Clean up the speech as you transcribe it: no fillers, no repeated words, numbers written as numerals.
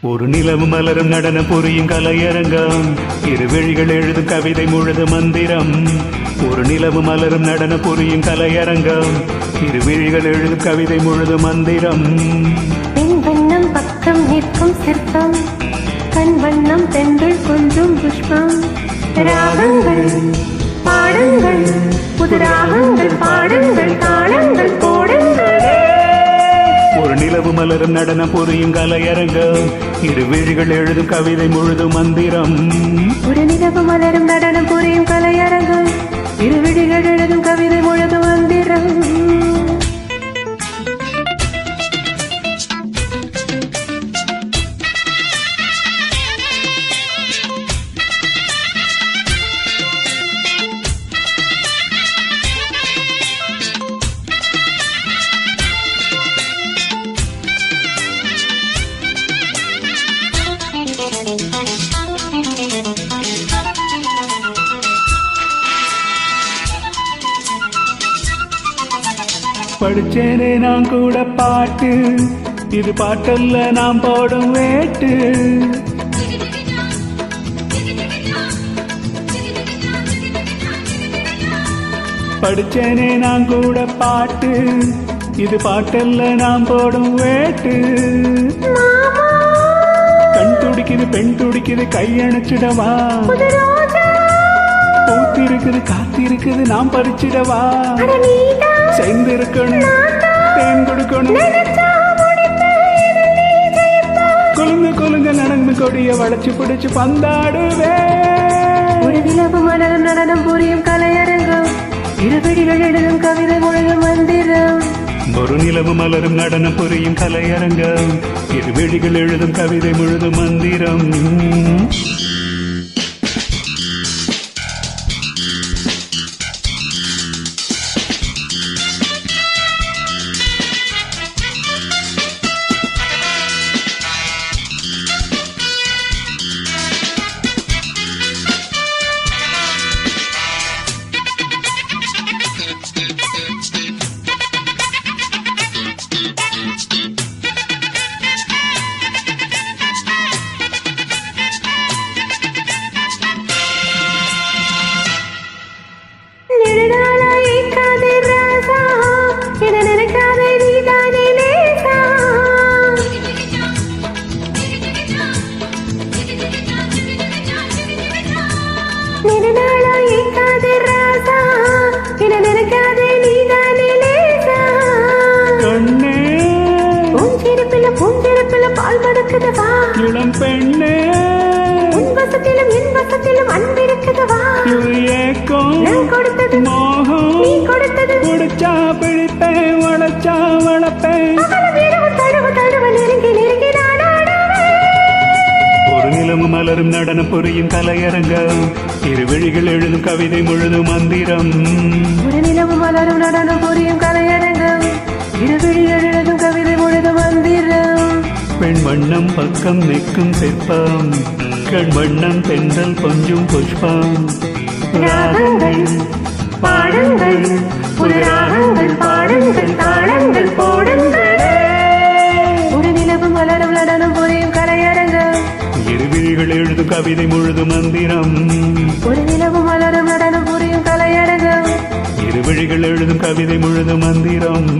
ஒரு நிலவு மலரும் நடன புரியும் கலையரங்கம், இருவிழிகள் எழுதும் கவிதை முழுது மந்திரம். ஒரு நிலவு மலரும் நடன புரியும் கலையரங்கம், இருவிழிகள் எழுதும் கவிதை முழுது மந்திரம். பெண் வண்ணம் பக்கம் நிற்கும் சிற்பம், கண் வண்ணம் தென்றல் கொஞ்சம் புஷ்பம். ராகங்கள் பாடுங்கள், புது ராகங்கள் பாடுங்கள், தாளங்கள் போடுங்கள். ஒரு நிலவு மலரும் நடனம் புரியும் கலையரங்கம், இருவிழிகள் எழுதும் கவிதை முழுது மந்திரம். ஒரு நிலவு மலரும் நடனம் புரியும் கலையரங்கம், இருவிழிகள் எழுதும் கவிதை முழுது மந்திரம். படிச்சேனே நான் கூட பாட்டு, இது பாட்டல்ல நாம் போடும் வேட்டு. படிச்சேனே நான் கூட பாட்டு, இது பாட்டல்ல நாம் போடும் வேட்டு. கண் துடிக்குது பெண் துடிக்குது கையணைச்சிடவா, பூத்திருக்குது காத்திருக்குது நாம் பறிச்சிடவா. சேர்ந்திருக்கணும் தேன் கொடுக்கணும், கொழுந்து கொழுங்க நடந்து கொடிய வளைச்சு பிடிச்சு பந்தாடுவே. ஒரு நிலவு மலரும் நடனம் புரியும் கலையரங்கம், இருவிழிகள் எழுதும் கவிதை முழுது மந்திரம். ஒரு நிலவு மலரும் நடனம் புரியும் கலையரங்கம், இருவிழிகள் எழுதும் கவிதை முழுது மந்திரம். இளம் பெண்ணே உன் வசத்திலும் என் வசத்திலும் அன்பிருக்குதவா. ஏக்கம் கொடுத்தது மோகம் நீ கொடுத்தது, பிடிச்சா பிடிப்பேன் வளச்சா வளப்பேன். தழுவு தழுவு நெருங்கி நெருங்கி ஒரு நிலவு மலரும் நடனம் புரியும் கலையரங்கம், இருவிழிகள் எழுதும் கவிதை முழுது மந்திரம். ஒரு நிலவு மலரும் நடனம் புரியும் கலையரங்கம், இருவிழிகள் எழுதும் கவிதை முழுது மந்திரம். பெண் வண்ணம் பக்கம் நிற்கும் சிற்பம், கண் வண்ணம் தென்றல் கொஞ்சம் புஷ்பம். ராகங்கள் பாடுங்கள், புது ராகங்கள் பாடுங்கள், தாளங்கள் போடுங்கள். ஒரு நிலவு மலரும் நடனம் புரியும் கலையரங்கம், இருவிழிகள் எழுதும் கவிதை முழுது மந்திரம். ஒரு நிலவு மலரும் நடனம் புரியும் கலையரங்கம், இருவிழிகள் எழுதும் கவிதை முழுது மந்திரம்.